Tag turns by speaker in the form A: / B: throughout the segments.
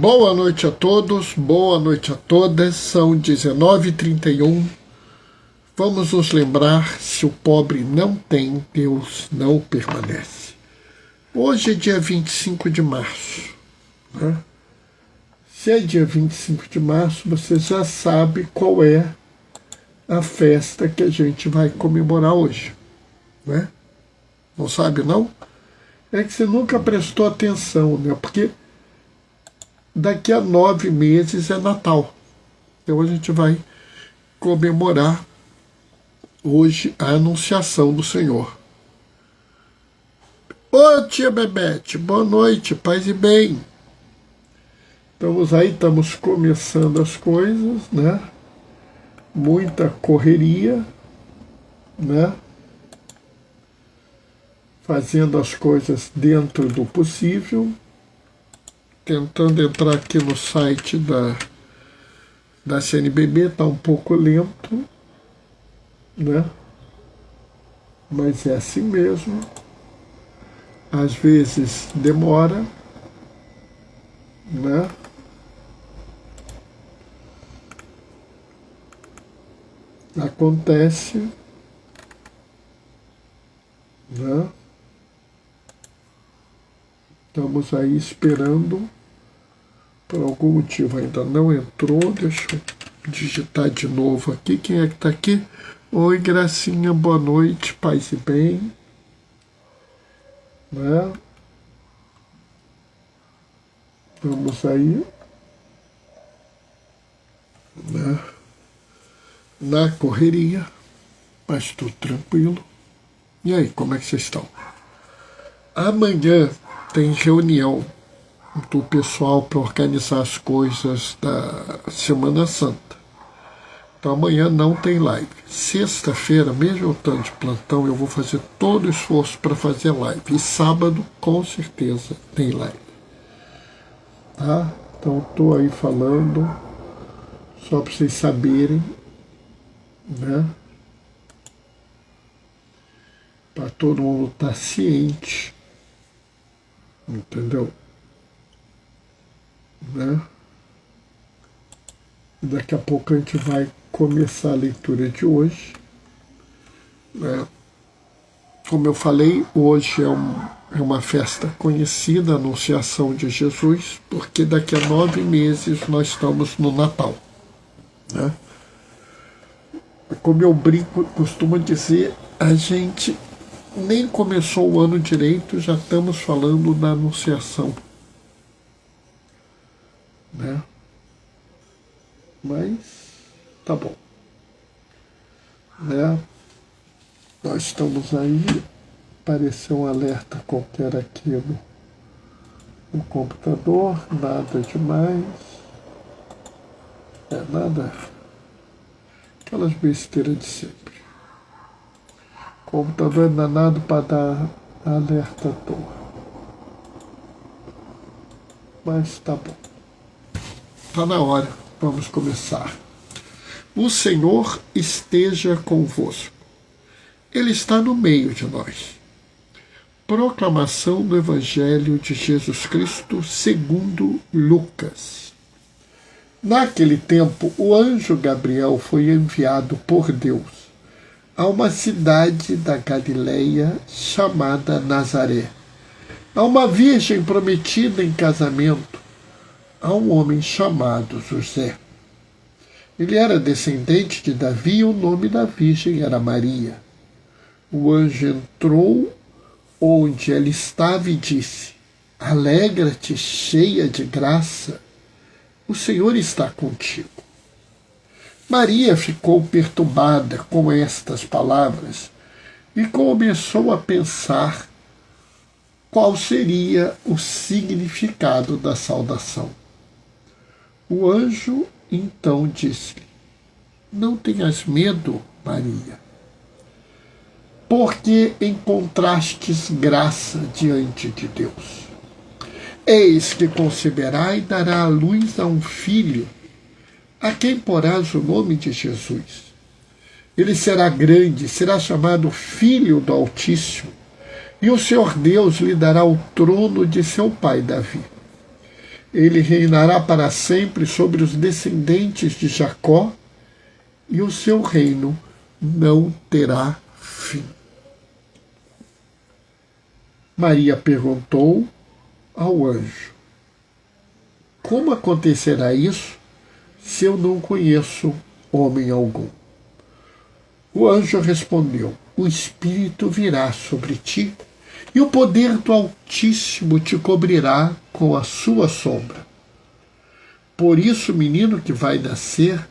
A: Boa noite a todos, boa noite a todas, são 19h31. Vamos nos lembrar, se o pobre não tem, Deus não permanece. Hoje é dia 25 de março. Né? Se é dia 25 de março, você já sabe qual é a festa que a gente vai comemorar hoje. Né? Não sabe, não? É que você nunca prestou atenção, né? Porque daqui a 9 meses é Natal. Então a gente vai comemorar hoje a Anunciação do Senhor. Ô tia Bebete, boa noite, paz e bem. Estamos começando as coisas, né? Muita correria, né? Fazendo as coisas dentro do possível. Tentando entrar aqui no site da CNBB, está um pouco lento, né? Mas é assim mesmo. Às vezes demora, né? Acontece, né? Estamos aí esperando. Por algum motivo ainda não entrou. Deixa eu digitar de novo aqui. Quem é que está aqui? Oi, Gracinha, boa noite, paz e bem. Né? Vamos aí. Né? Na correria, mas tudo tranquilo. E aí, como é que vocês estão? Amanhã tem reunião do pessoal para organizar as coisas da Semana Santa. Então amanhã não tem live. Sexta-feira, mesmo eu estando de plantão, eu vou fazer todo o esforço para fazer live. E sábado, com certeza, tem live. Tá? Então estou aí falando, só para vocês saberem, né? Para todo mundo estar ciente, entendeu? Né? Daqui a pouco a gente vai começar a leitura de hoje. Né? Como eu falei, hoje é uma festa conhecida, a Anunciação de Jesus, porque daqui a 9 meses nós estamos no Natal. Né? Como eu brinco, costumo dizer, a gente nem começou o ano direito, já estamos falando da Anunciação. Né? Mas tá bom, né? Nós estamos aí. Apareceu um alerta qualquer aqui no computador, nada demais, nada, aquelas besteiras de sempre. O computador é danado para dar alerta à toa, mas tá bom. Está na hora, vamos começar. O Senhor esteja convosco. Ele está no meio de nós. Proclamação do Evangelho de Jesus Cristo segundo Lucas. Naquele tempo, o anjo Gabriel foi enviado por Deus a uma cidade da Galileia chamada Nazaré, a uma virgem prometida em casamento a um homem chamado José. Ele era descendente de Davi e o nome da virgem era Maria. O anjo entrou onde ela estava e disse: Alegra-te, cheia de graça, o Senhor está contigo. Maria ficou perturbada com estas palavras e começou a pensar qual seria o significado da saudação. O anjo então disse-lhe: Não tenhas medo, Maria, porque encontrastes graça diante de Deus. Eis que conceberá e dará à luz a um filho, a quem porás o nome de Jesus. Ele será grande, será chamado Filho do Altíssimo, e o Senhor Deus lhe dará o trono de seu pai Davi. Ele reinará para sempre sobre os descendentes de Jacó, e o seu reino não terá fim. Maria perguntou ao anjo: como acontecerá isso se eu não conheço homem algum? O anjo respondeu: o Espírito virá sobre ti, e o poder do Altíssimo te cobrirá com a sua sombra. Por isso o menino que vai nascer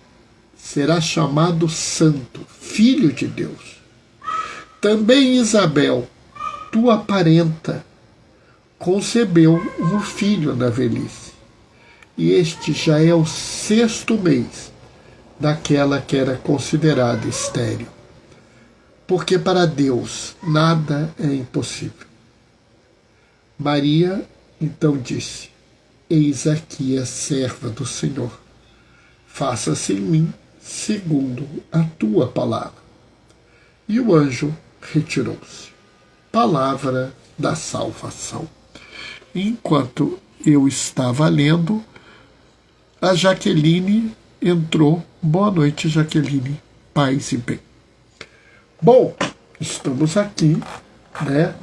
A: será chamado Santo, Filho de Deus. Também Isabel, tua parenta, concebeu um filho na velhice, e este já é o 6º mês daquela que era considerada estéril, porque para Deus nada é impossível. Maria então disse: eis aqui a serva do Senhor, faça-se em mim segundo a tua palavra. E o anjo retirou-se. Palavra da salvação. Enquanto eu estava lendo, a Jaqueline entrou. Boa noite, Jaqueline. Paz e bem. Bom, estamos aqui, né,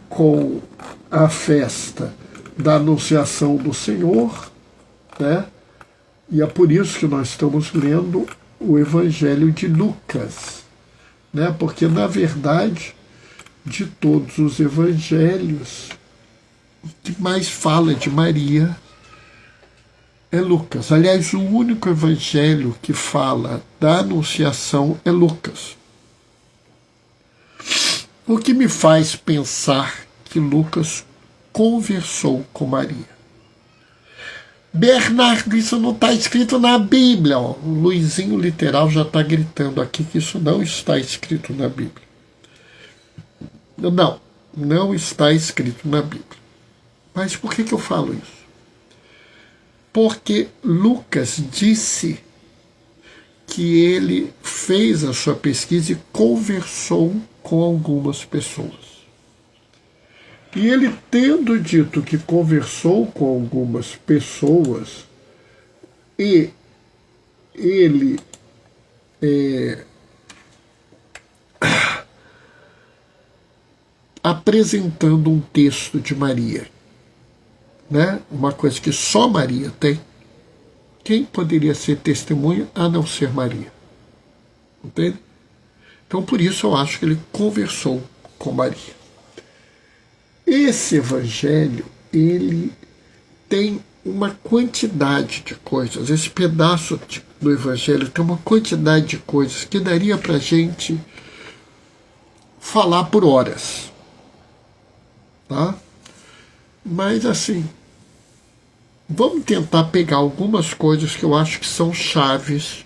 A: com a festa da Anunciação do Senhor, né? E é por isso que nós estamos lendo o Evangelho de Lucas, né? Porque, na verdade, de todos os evangelhos, o que mais fala de Maria é Lucas. Aliás, o único evangelho que fala da Anunciação é Lucas. O que me faz pensar que Lucas conversou com Maria. Bernardo, isso não está escrito na Bíblia. Ó. O Luizinho Literal já está gritando aqui que isso não está escrito na Bíblia. Não, não está escrito na Bíblia. Mas por que eu falo isso? Porque Lucas disse que ele fez a sua pesquisa e conversou com algumas pessoas. E ele, tendo dito que conversou com algumas pessoas, e ele apresentando um texto de Maria, né? Uma coisa que só Maria tem, quem poderia ser testemunha a não ser Maria? Entende? Então, por isso eu acho que ele conversou com Maria. Esse evangelho, ele tem uma quantidade de coisas. Esse pedaço do evangelho tem uma quantidade de coisas que daria para a gente falar por horas. Tá? Mas, assim, vamos tentar pegar algumas coisas que eu acho que são chaves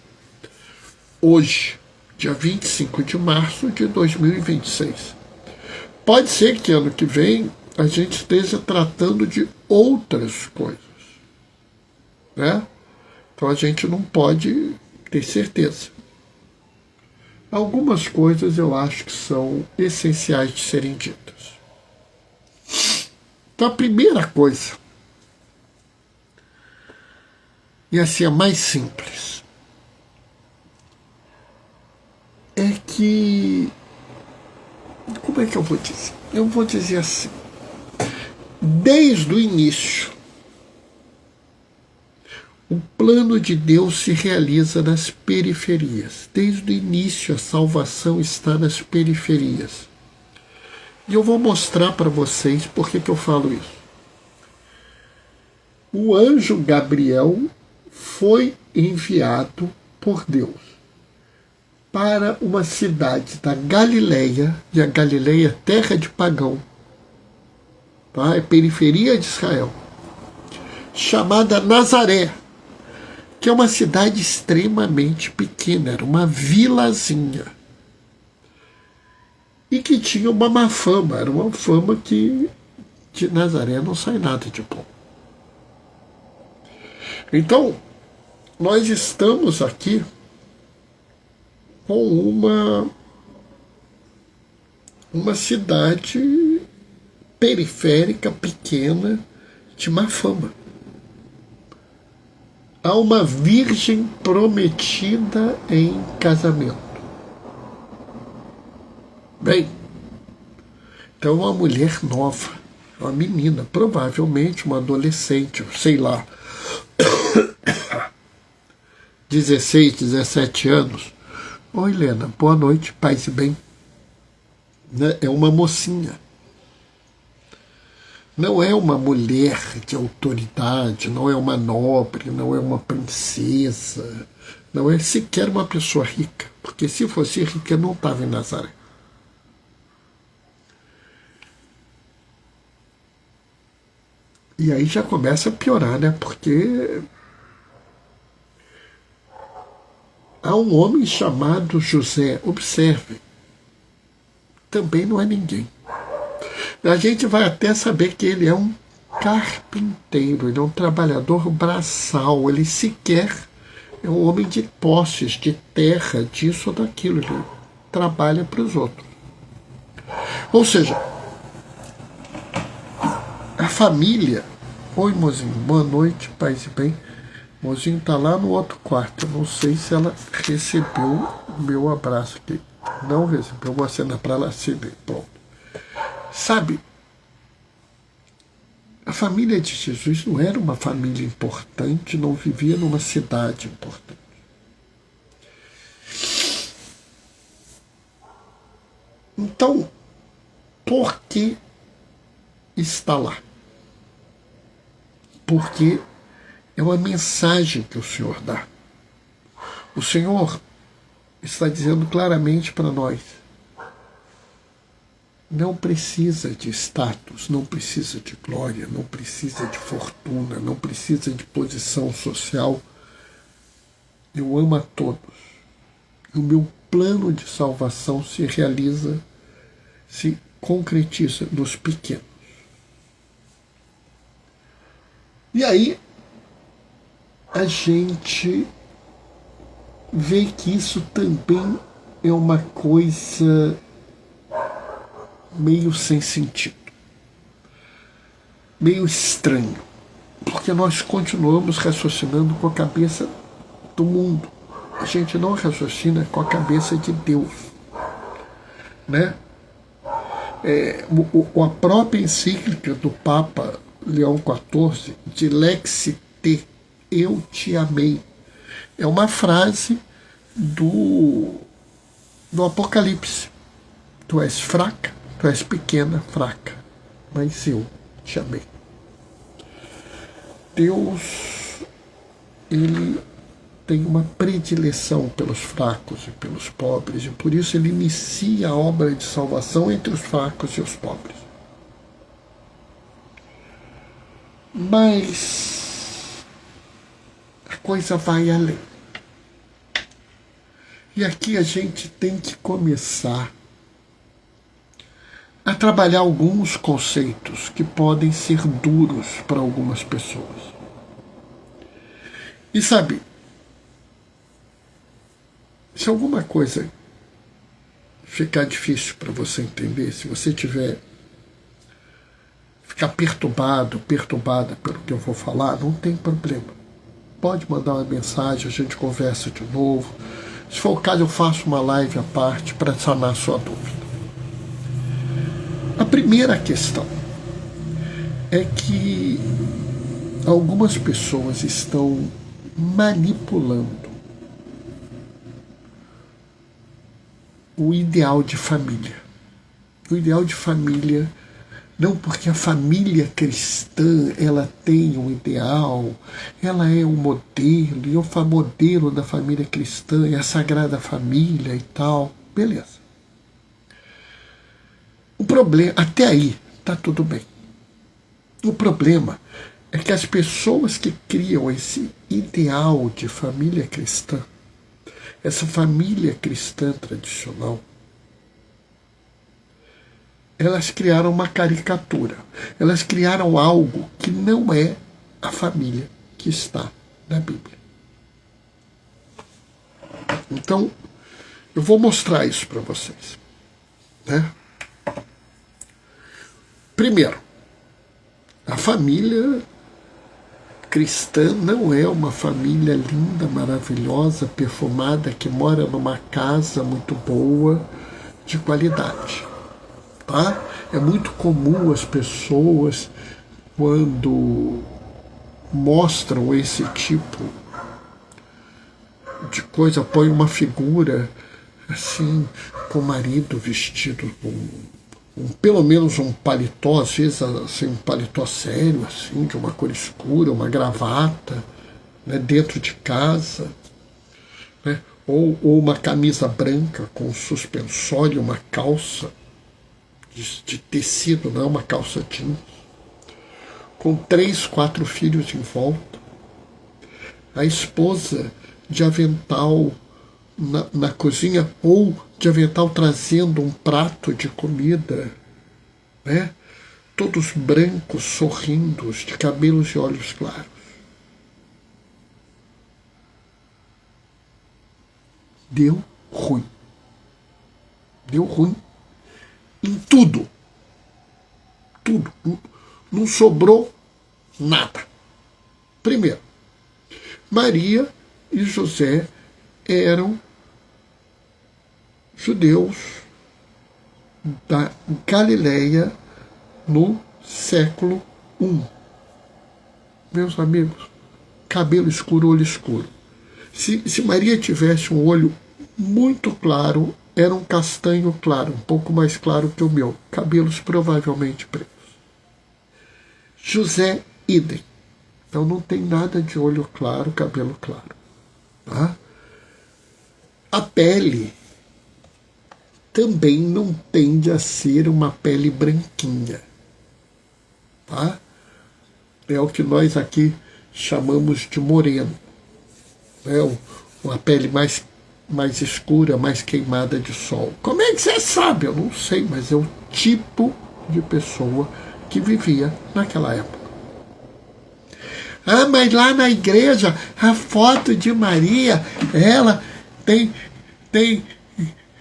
A: hoje, dia 25 de março de 2026. Pode ser que ano que vem a gente esteja tratando de outras coisas, né? Então a gente não pode ter certeza. Algumas coisas eu acho que são essenciais de serem ditas. Então a primeira coisa, e assim a mais simples, é que, como é que eu vou dizer? Eu vou dizer assim, desde o início, o plano de Deus se realiza nas periferias. Desde o início, a salvação está nas periferias. E eu vou mostrar para vocês por que eu falo isso. O anjo Gabriel foi enviado por Deus para uma cidade da Galileia, e a Galileia é terra de pagão, tá? É periferia de Israel, chamada Nazaré, que é uma cidade extremamente pequena, era uma vilazinha, e que tinha uma má fama, era uma fama que de Nazaré não sai nada de bom. Então, nós estamos aqui com uma cidade periférica, pequena, de má fama. a uma virgem prometida em casamento. Bem, então uma mulher nova, uma menina, provavelmente uma adolescente, sei lá, 16, 17 anos. Oi, Helena, boa noite, paz e bem. Né? É uma mocinha. Não é uma mulher de autoridade, não é uma nobre, não é uma princesa, não é sequer uma pessoa rica, porque se fosse rica não estava em Nazaré. E aí já começa a piorar, né? Porque há um homem chamado José, observe, também não é ninguém. A gente vai até saber que ele é um carpinteiro, ele é um trabalhador braçal, ele sequer é um homem de posses, de terra, disso ou daquilo, ele trabalha para os outros. Ou seja, a família... Oi, mozinho, boa noite, paz e bem. Mozinho está lá no outro quarto, eu não sei se ela recebeu o meu abraço aqui. Não recebeu, eu vou acenar para ela acender, pronto. Sabe, a família de Jesus não era uma família importante, não vivia numa cidade importante. Então, por que está lá? Porque é uma mensagem que o Senhor dá. O Senhor está dizendo claramente para nós: não precisa de status, não precisa de glória, não precisa de fortuna, não precisa de posição social. Eu amo a todos. O meu plano de salvação se realiza, se concretiza nos pequenos. E aí a gente vê que isso também é uma coisa meio sem sentido, meio estranho, porque nós continuamos raciocinando com a cabeça do mundo. A gente não raciocina com a cabeça de Deus, né? A própria encíclica do Papa Leão XIV, de Lexi Te, eu te amei, é uma frase do Apocalipse. Tu és fraca, tu és pequena, fraca, mas eu te amei. Deus, ele tem uma predileção pelos fracos e pelos pobres, e por isso ele inicia a obra de salvação entre os fracos e os pobres. Mas a coisa vai além. E aqui a gente tem que começar a trabalhar alguns conceitos que podem ser duros para algumas pessoas. E sabe, se alguma coisa ficar difícil para você entender, se você ficar perturbada pelo que eu vou falar, não tem problema. Pode mandar uma mensagem, a gente conversa de novo. Se for o caso, eu faço uma live à parte para sanar a sua dúvida. A primeira questão é que algumas pessoas estão manipulando o ideal de família. O ideal de família, não porque a família cristã ela tem um ideal, ela é um modelo, e o modelo da família cristã é a Sagrada Família e tal, beleza. O problema, até aí, está tudo bem. O problema é que as pessoas que criam esse ideal de família cristã, essa família cristã tradicional, elas criaram uma caricatura. Elas criaram algo que não é a família que está na Bíblia. Então, eu vou mostrar isso para vocês, né? Primeiro, a família cristã não é uma família linda, maravilhosa, perfumada, que mora numa casa muito boa, de qualidade. Tá? É muito comum as pessoas, quando mostram esse tipo de coisa, põem uma figura assim, com o marido vestido com pelo menos um paletó, às vezes assim, um paletó sério, assim, de uma cor escura, uma gravata, né, dentro de casa, né, ou uma camisa branca com um suspensório, uma calça de tecido, não é uma calça jeans, com 3, 4 filhos em volta, a esposa de avental na cozinha, ou de avental trazendo um prato de comida, né? Todos brancos, sorrindo, de cabelos e olhos claros. Deu ruim. Deu ruim em tudo. Tudo. Não sobrou nada. Primeiro, Maria e José eram judeus da Galileia no século I. Meus amigos, cabelo escuro, olho escuro. Se Maria tivesse um olho muito claro, era um castanho claro, um pouco mais claro que o meu. Cabelos provavelmente pretos. José, idem. Então não tem nada de olho claro, cabelo claro. Tá? A pele também não tende a ser uma pele branquinha. Tá? É o que nós aqui chamamos de moreno. É uma pele mais escura, mais queimada de sol. Como é que você sabe? Eu não sei, mas é o tipo de pessoa que vivia naquela época. Ah, mas lá na igreja, a foto de Maria, ela tem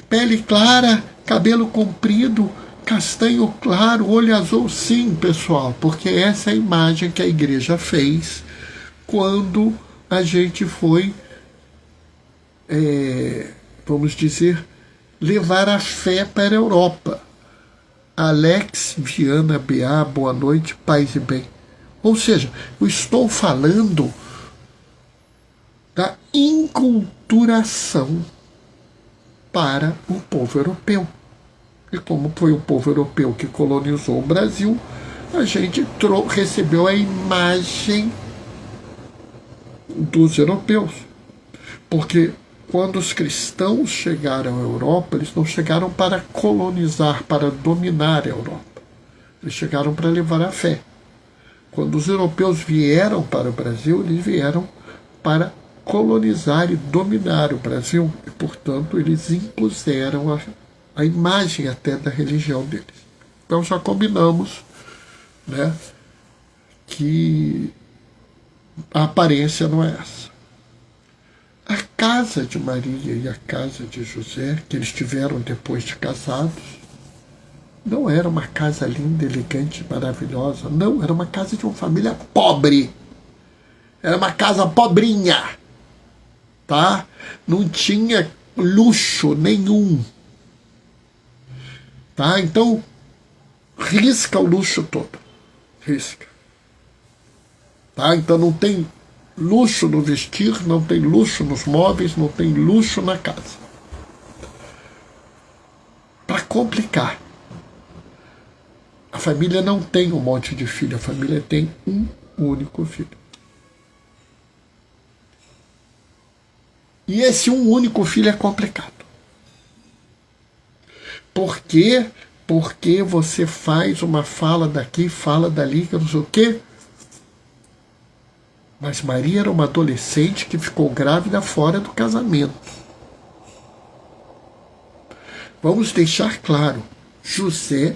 A: pele clara, cabelo comprido, castanho claro, olho azul. Sim, pessoal, porque essa é a imagem que a igreja fez quando a gente foi, vamos dizer, levar a fé para a Europa. Alex Viana B.A., boa noite, paz e bem. Ou seja, eu estou falando da inculturação para o povo europeu. E como foi o povo europeu que colonizou o Brasil, a gente recebeu a imagem dos europeus. Porque quando os cristãos chegaram à Europa, eles não chegaram para colonizar, para dominar a Europa. Eles chegaram para levar a fé. Quando os europeus vieram para o Brasil, eles vieram para colonizar e dominar o Brasil. E, portanto, eles impuseram a imagem até da religião deles. Então já combinamos, né, que a aparência não é essa. A casa de Maria e a casa de José, que eles tiveram depois de casados, não era uma casa linda, elegante, maravilhosa. Não, era uma casa de uma família pobre. Era uma casa pobrinha. Tá? Não tinha luxo nenhum. Tá? Então, risca o luxo todo. Risca. Tá? Então não tem luxo no vestir, não tem luxo nos móveis, não tem luxo na casa. Para complicar, a família não tem um monte de filho, a família tem um único filho. E esse um único filho é complicado. Por quê? Porque você faz uma fala daqui, fala dali, que eu não sei o quê. Mas Maria era uma adolescente que ficou grávida fora do casamento. Vamos deixar claro, José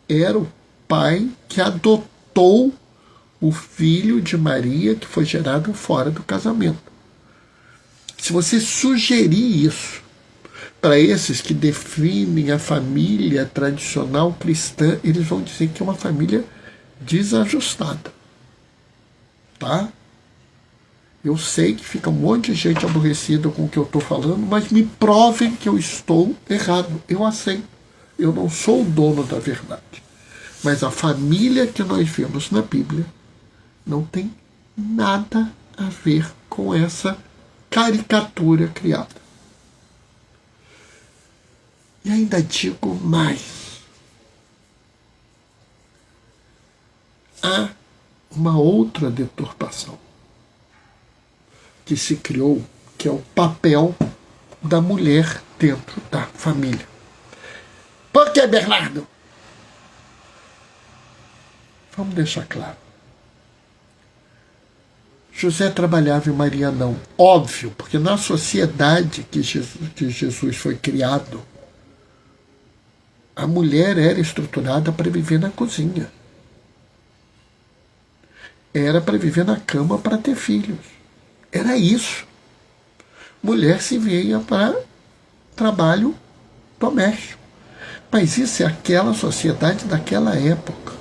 A: era o pai que adotou o filho de Maria que foi gerado fora do casamento. Se você sugerir isso para esses que definem a família tradicional cristã, eles vão dizer que é uma família desajustada. tá? Eu sei que fica um monte de gente aborrecida com o que eu estou falando, mas me provem que eu estou errado. Eu aceito. Eu não sou o dono da verdade. Mas a família que nós vemos na Bíblia não tem nada a ver com essa caricatura criada. E ainda digo mais. Há uma outra deturpação que se criou, que é o papel da mulher dentro da família. Por que, Bernardo? Vamos deixar claro. José trabalhava e Maria não. Óbvio, porque na sociedade que Jesus foi criado, a mulher era estruturada para viver na cozinha. Era para viver na cama para ter filhos. Era isso. Mulher se veia para trabalho doméstico. Mas isso é aquela sociedade daquela época.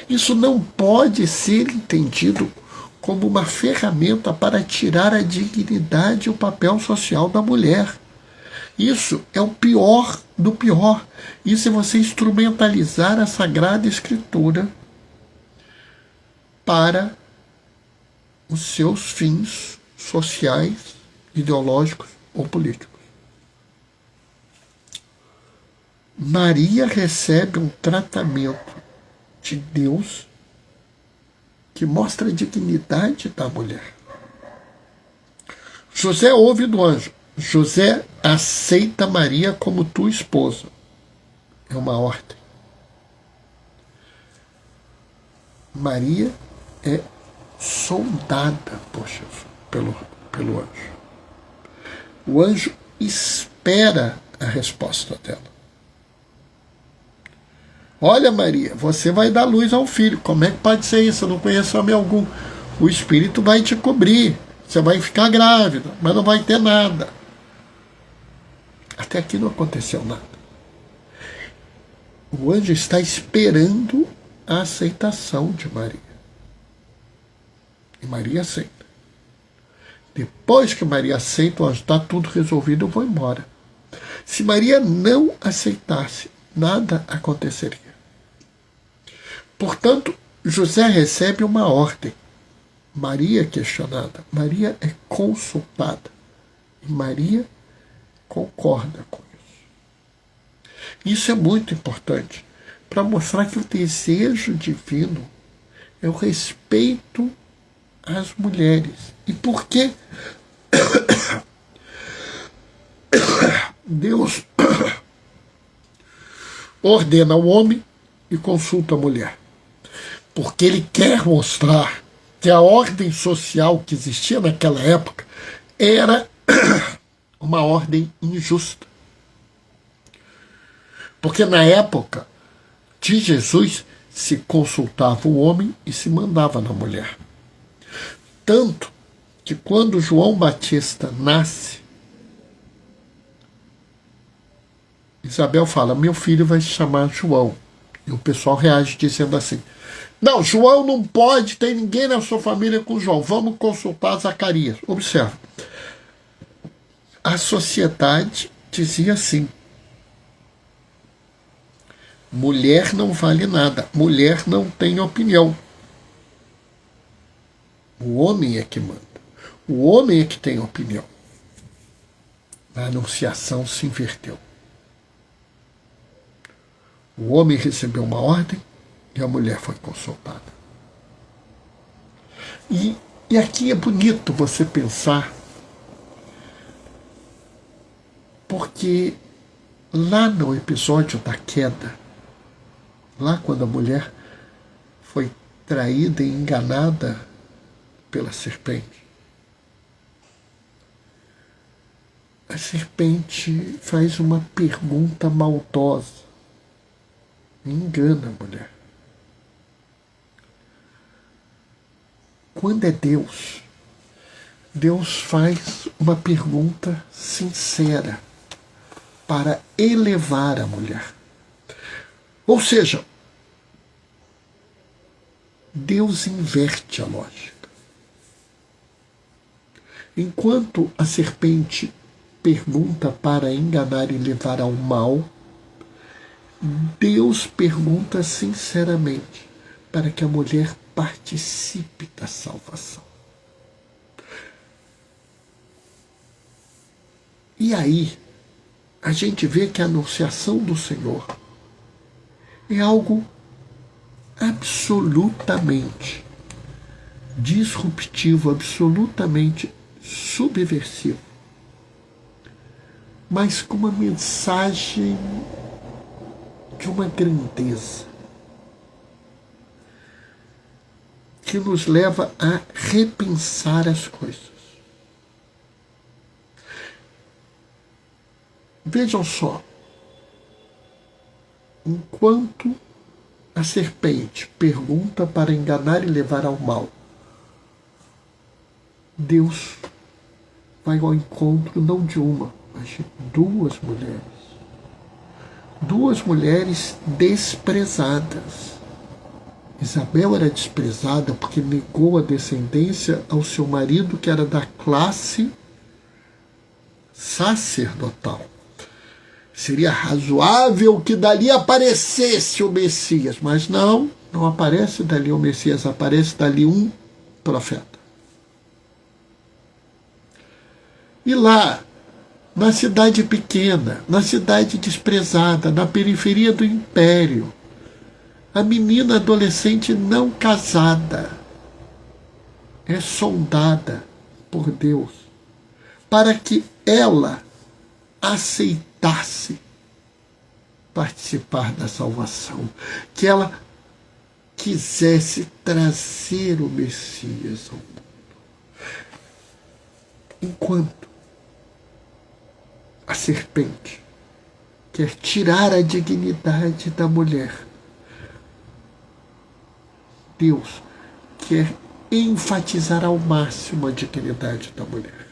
A: Isso não pode ser entendido como uma ferramenta para tirar a dignidade e o papel social da mulher. Isso é o pior do pior. Isso é você instrumentalizar a Sagrada Escritura para os seus fins sociais, ideológicos ou políticos. Maria recebe um tratamento de Deus que mostra a dignidade da mulher. José ouve do anjo. José aceita Maria como tua esposa. É uma ordem. Maria é sondada por Jesus, pelo anjo. O anjo espera a resposta dela. Olha, Maria, você vai dar luz ao filho. Como é que pode ser isso? Eu não conheço homem algum. O Espírito vai te cobrir. Você vai ficar grávida, mas não vai ter nada. Até aqui não aconteceu nada. O anjo está esperando a aceitação de Maria. E Maria aceita. Depois que Maria aceita, o anjo, está tudo resolvido, eu vou embora. Se Maria não aceitasse, nada aconteceria. Portanto, José recebe uma ordem. Maria é questionada. Maria é consultada. E Maria concorda com isso. Isso é muito importante para mostrar que o desejo divino é o respeito às mulheres. E por que Deus ordena ao homem e consulta a mulher? Porque ele quer mostrar que a ordem social que existia naquela época era uma ordem injusta. Porque na época de Jesus se consultava o homem e se mandava na mulher. Tanto que quando João Batista nasce, Isabel fala, meu filho vai se chamar João. E o pessoal reage dizendo assim, não, João não pode, tem ninguém na sua família com João, vamos consultar Zacarias. Observa, a sociedade dizia assim, mulher não vale nada, mulher não tem opinião. O homem é que manda, o homem é que tem opinião. A anunciação se inverteu. O homem recebeu uma ordem e a mulher foi consultada. E aqui é bonito você pensar, porque lá no episódio da queda, lá quando a mulher foi traída e enganada pela serpente, a serpente faz uma pergunta maldosa. Engana a mulher. Quando é Deus, Deus faz uma pergunta sincera para elevar a mulher. Ou seja, Deus inverte a lógica. Enquanto a serpente pergunta para enganar e levar ao mal, Deus pergunta sinceramente para que a mulher participe da salvação. E aí, a gente vê que a anunciação do Senhor é algo absolutamente disruptivo, absolutamente subversivo, mas com uma mensagem de uma grandeza que nos leva a repensar as coisas. Vejam só, enquanto a serpente pergunta para enganar e levar ao mal, Deus vai ao encontro não de uma, mas de duas mulheres. Duas mulheres desprezadas. Isabel era desprezada porque negou a descendência ao seu marido, que era da classe sacerdotal. Seria razoável que dali aparecesse o Messias, mas não aparece dali o Messias, aparece dali um profeta. E lá, na cidade pequena, na cidade desprezada, na periferia do império, a menina adolescente não casada é sondada por Deus para que ela aceitasse participar da salvação, que ela quisesse trazer o Messias ao mundo. Enquanto a serpente quer tirar a dignidade da mulher, Deus quer enfatizar ao máximo a dignidade da mulher.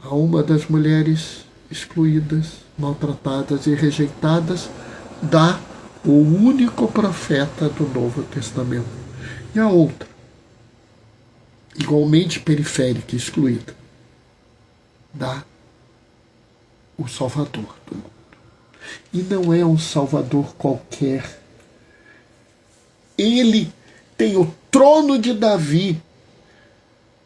A: A uma das mulheres excluídas, maltratadas e rejeitadas, dá o único profeta do Novo Testamento. E a outra, igualmente periférica e excluída, dá o Salvador do mundo. E não é um Salvador qualquer. Ele tem o trono de Davi,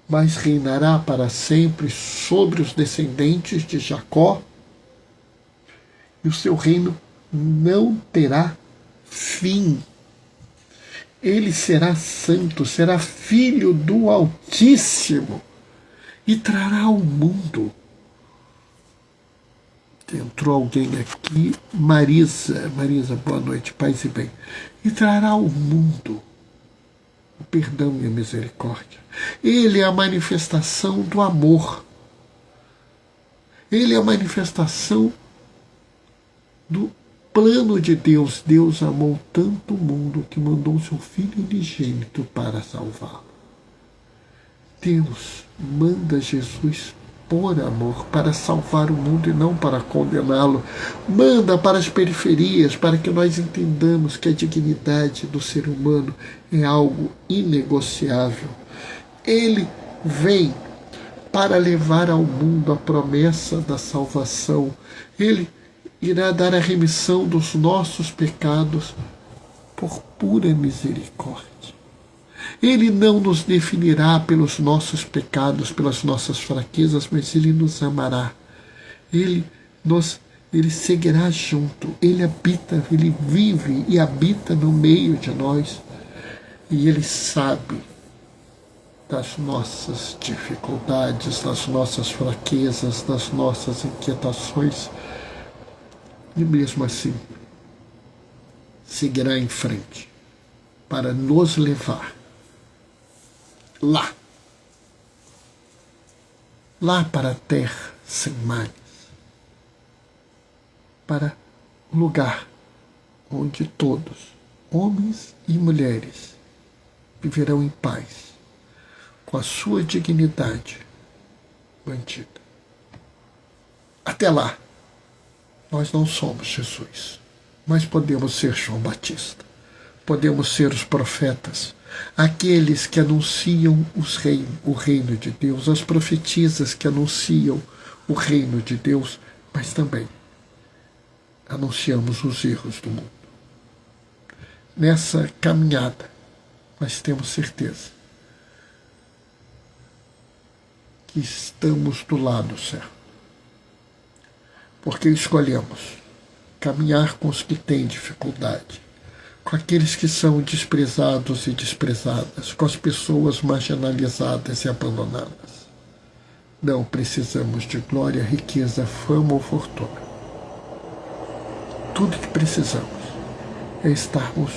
A: mas reinará para sempre sobre os descendentes de Jacó, e o seu reino não terá fim. Ele será santo, será filho do Altíssimo e trará ao mundo. Entrou alguém aqui, Marisa, boa noite, paz e bem. E trará ao mundo o perdão e a misericórdia. Ele é a manifestação do amor. Ele é a manifestação do plano de Deus. Deus amou tanto o mundo que mandou seu Filho unigênito para salvá-lo. Deus manda Jesus por amor, para salvar o mundo e não para condená-lo. Manda para as periferias, para que nós entendamos que a dignidade do ser humano é algo inegociável. Ele vem para levar ao mundo a promessa da salvação. Ele irá dar a remissão dos nossos pecados por pura misericórdia. Ele não nos definirá pelos nossos pecados, pelas nossas fraquezas, mas Ele nos amará. Ele seguirá junto. Ele habita, Ele vive e habita no meio de nós. E Ele sabe das nossas dificuldades, das nossas fraquezas, das nossas inquietações. E mesmo assim, seguirá em frente para nos levar lá para a terra sem males, para o lugar onde todos, homens e mulheres, viverão em paz, com a sua dignidade mantida. Até lá, nós não somos Jesus, mas podemos ser João Batista. Podemos ser os profetas, aqueles que anunciam o reino de Deus, as profetisas que anunciam o reino de Deus, mas também anunciamos os erros do mundo. Nessa caminhada, nós temos certeza que estamos do lado certo, porque escolhemos caminhar com os que têm dificuldade, com aqueles que são desprezados e desprezadas, com as pessoas marginalizadas e abandonadas. Não precisamos de glória, riqueza, fama ou fortuna. Tudo que precisamos é estarmos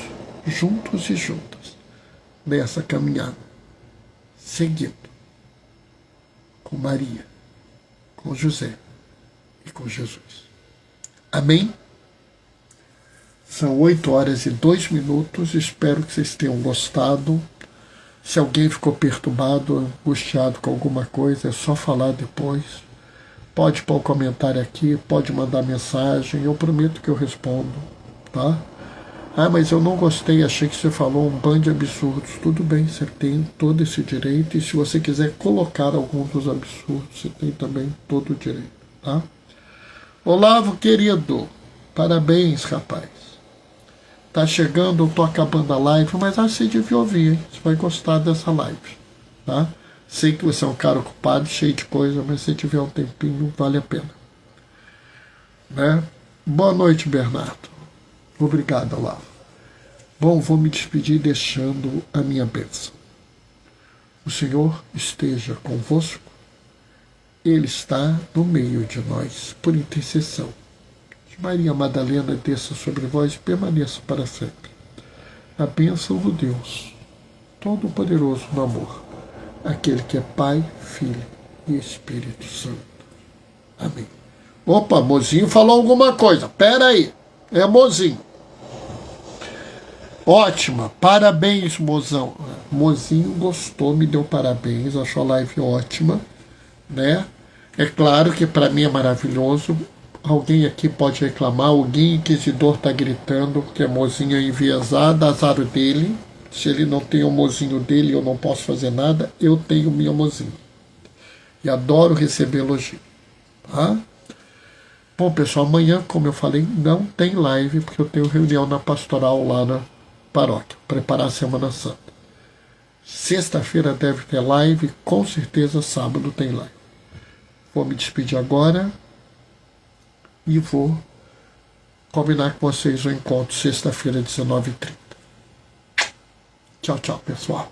A: juntos e juntas nessa caminhada, seguindo com Maria, com José e com Jesus. Amém? São 8h02. Espero que vocês tenham gostado. Se alguém ficou perturbado, angustiado com alguma coisa, é só falar depois. Pode pôr um comentário aqui, pode mandar mensagem, eu prometo que eu respondo, tá? Ah, mas eu não gostei, achei que você falou um bando de absurdos. Tudo bem, você tem todo esse direito, e se você quiser colocar alguns dos absurdos, você tem também todo o direito, tá? Olavo, querido, parabéns, rapaz. Tá chegando, eu tô acabando a live, mas acho que você devia ouvir, hein? Você vai gostar dessa live, tá? Sei que você é um cara ocupado, cheio de coisa, mas se tiver um tempinho, vale a pena. Né? Boa noite, Bernardo. Obrigado, Olavo. Bom, vou me despedir deixando a minha bênção. O Senhor esteja convosco. Ele está no meio de nós, por intercessão de Maria Madalena, desça sobre vós e permaneça para sempre. A bênção do Deus Todo-Poderoso no amor, aquele que é Pai, Filho e Espírito Santo. Amém. Opa, Mozinho falou alguma coisa. Pera aí. É Mozinho. Ótima. Parabéns, Mozão. Mozinho gostou, me deu parabéns. Achou a live ótima, né? É claro que para mim é maravilhoso. Alguém aqui pode reclamar. Alguém inquisidor está gritando que é Mozinho é enviesado, azar dele. Se ele não tem o mozinho dele, eu não posso fazer nada. Eu tenho o meu mozinho. E adoro receber elogio. Tá? Bom, pessoal, amanhã, como eu falei, não tem live, porque eu tenho reunião na pastoral lá na paróquia. Preparar a Semana Santa. Sexta-feira deve ter live, com certeza sábado tem live. Vou me despedir agora e vou combinar com vocês o encontro sexta-feira, 19h30. Tchau, tchau, pessoal.